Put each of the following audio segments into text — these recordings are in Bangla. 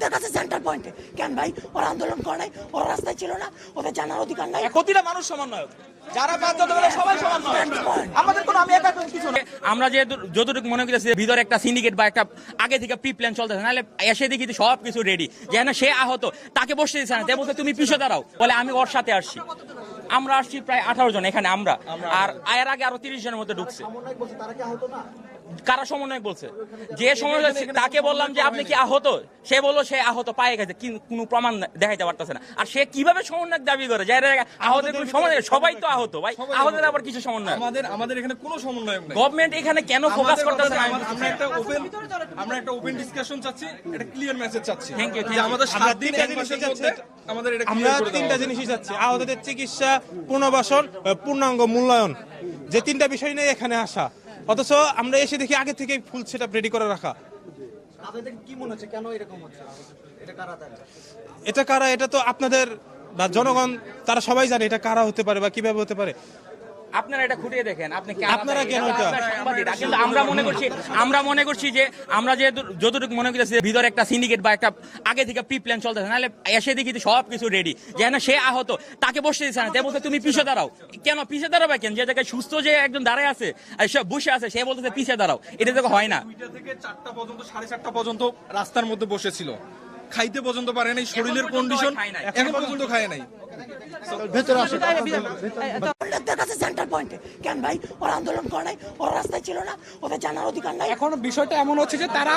কাছে সেন্টার পয়েন্টে কেন ভাই ওরা আন্দোলন করে নাই, ওরা রাস্তায় ছিল না, ওদের জানার অধিকার নাই। প্রতিটা মানুষ সমন্বয়ক, যারা বাধ্যতা করে সবাই সমন্বয়ক। আমাদের কোনো আমি একা কিছু না। আমরা যে যতটুকু মনে করতেছি ভিতরে একটা সিন্ডিকেট বা একটা আগে থেকে প্রি প্ল্যান চলতেছে, নাহলে এসে দেখি সব কিছু রেডি, যেন সে আহত তাকে বসতে দিচ্ছে না, বলছে তুমি পিছনে দাঁড়াও, বলে আমি ওর সাথে আসছি। আমরা আসছি প্রায় 18 জন এখানে, আমরা আর এর আগে আরো 30 জনের মধ্যে ঢুকছে। কারা সমন্বয়ক বলছে? যে সমন্বয়ক তাকে বললাম যে আপনি কি আহত, সে বললো সে আহত পায়ে গেছে, কোনো প্রমাণ দেখাইতে পারতেছে না। আর সে কিভাবে সমন্বয়ক দাবি করে? যারা আহতের কোনো সমন্বয়, সবাই তো আহত ভাই, আহতের আবার কিছু সমন্বয়? আমাদের এখানে কোনো সমন্বয় নেই। গভর্নমেন্ট এখানে কেন ফোকাস করতেছে না? আমরা একটা ওপেন ডিসকাশন চাচ্ছি, একটা ক্লিয়ার মেসেজ চাচ্ছি। Thank you. যে আমাদের 7 দিন এক মাসের মধ্যে আমাদের এটা আমরা ক্লিয়ার করে তিনটা দেওয়া হবে। জিনিসই চাচ্ছি: আহতদের চিকিৎসা, পুনর্বাসন, পূর্ণাঙ্গ মূল্যায়ন। যে তিনটা বিষয় নিয়ে এখানে আসা, অথচ আমরা এসে দেখি আগে থেকে ফুল সেটআপ রেডি করে রাখা। কি মনে হচ্ছে কেন এরকম হচ্ছে? এটা কারা? এটা তো আপনাদের বা জনগণ তারা সবাই জানে এটা কারা হতে পারে বা কিভাবে হতে পারে। আপনারা এটা খুঁটিয়ে দেখেন, আপনারা কেন এটা? কিন্তু আমরা মনে করছি যে আমরা যে যতটুকু মনে করতেছি ভিতরে একটা সিন্ডিকেট বা একটা আগে থেকে প্রি প্ল্যান চলতেছে, নাহলে এসে দেখি সব কিছু রেডি, যেন সে আহত তাকে বসতে দিচ্ছে না, বলছে তুমি পিছিয়ে দাঁড়াও। কেন পিছিয়ে দাঁড়াবে? কেন যে জায়গায় সুস্থ যে একজন দাঁড়ায় আছে আর সব বসে আছে, সে বলতেছে পিছিয়ে দাঁড়াও। এটা তো হয় না। 2টা থেকে 4টা পর্যন্ত, 4:30 পর্যন্ত রাস্তার মধ্যে বসেছিল, খাইতে পর্যন্ত পারে নাই। শরীরের কন্ডিশন এখন পর্যন্ত খায় নাই। ওদের কাছে সেন্টার পয়েন্টে কেন ভাই ওরা আন্দোলন করে নাই, ওরা রাস্তায় ছিল না, ওদের জানার অধিকার নাই। এখন বিষয়টা এমন হচ্ছে যে তারা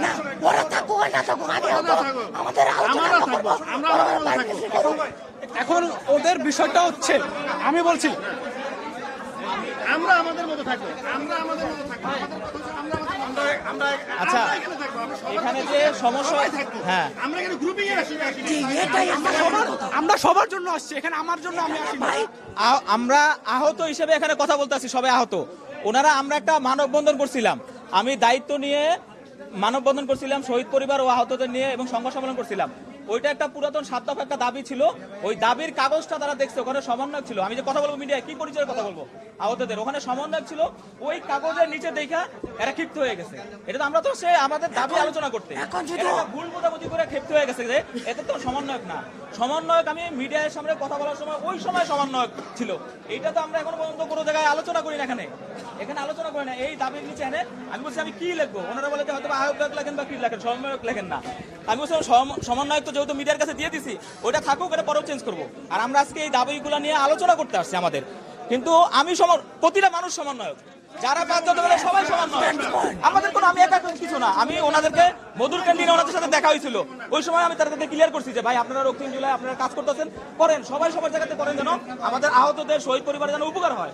না, ওরা থাকুক আর না থাকুক, আমি আমাদের আলোচনা করবো। এখন ওদের বিষয়টা হচ্ছে, আমি বলছি আচ্ছা এখানে যে সমস্যা, হ্যাঁ জি, এটাই আমার কথা। আমরা সবার জন্য আসছি এখানে, আমার জন্য আমি আসি না। ভাই আমরা আহত হিসেবে এখানে কথা বলতে আসছি, সবাই আহত। ওনারা আমরা একটা মানববন্ধন করছিলাম, আমি দায়িত্ব নিয়ে মানববন্ধন করছিলাম শহীদ পরিবার ও আহতদের নিয়ে, এবং সংবাদ সম্মেলন করছিলাম। ওইটা একটা পুরাতন 7 দফা একটা দাবি ছিল। ওই দাবির কাগজটা তারা দেখছে, ওখানে সমন্বয়ক ছিল। আমি যে কথা বলবো মিডিয়ায়, কি পরিচয়ের কথা বলবো আহতদের, ওখানে সমন্বয়ক ছিল। ওই কাগজের নিচে দেখা এরা ক্ষিপ্ত হয়ে গেছে। এটা তো আমরা তো সে আমাদের দাবি আলোচনা করতে, এখন যদি এরা ভুল বোঝাবুঝি করে ক্ষিপ্ত হয়ে গেছে যে এটা তো সমন্বয়ক না। সমন্বয়ক আমি মিডিয়ার সামনে কথা বলার সময় ওই সময় সমন্বয়ক ছিল। এইটা তো আমরা এখনো পর্যন্ত কোনো জায়গায় আলোচনা করি না, এখানে আলোচনা করি না। এই দাবির নিচে এনে আমি বলছি আমি কি লিখবো, ওনারা বলে যে হয়তো আহ্বায়ক লেখেন বা কি লেখেন, সমন্বয়ক লেখেন না। আমি বলছিলাম সমন্বয়ক তো যেহেতু মিডিয়ার কাছে দিয়ে দিছি, ওইটা থাকুক, এটা পরেও চেঞ্জ করবো। আর আমরা আজকে এই দাবিগুলো নিয়ে আলোচনা করতে আসছি আমাদের। কিন্তু আমি প্রতিটা মানুষ সমন্বয়ক, যারা বাধ্যতা করে সবাই সমন্বয়ক। আমাদের কোনো আমি একা কিছু না। আমি ওনাদেরকে মধুর ক্যান্টিনে ওনাদের সাথে দেখা হয়েছিল, ওই সময় আমি তাদেরকে ক্লিয়ার করছি যে ভাই আপনারা রক্তিম জুলাই আপনারা কাজ করতেছেন, করেন, সবাই সবার জায়গাতে করেন, যেন আমাদের আহতদের শহীদ পরিবারের যেন উপকার হয়।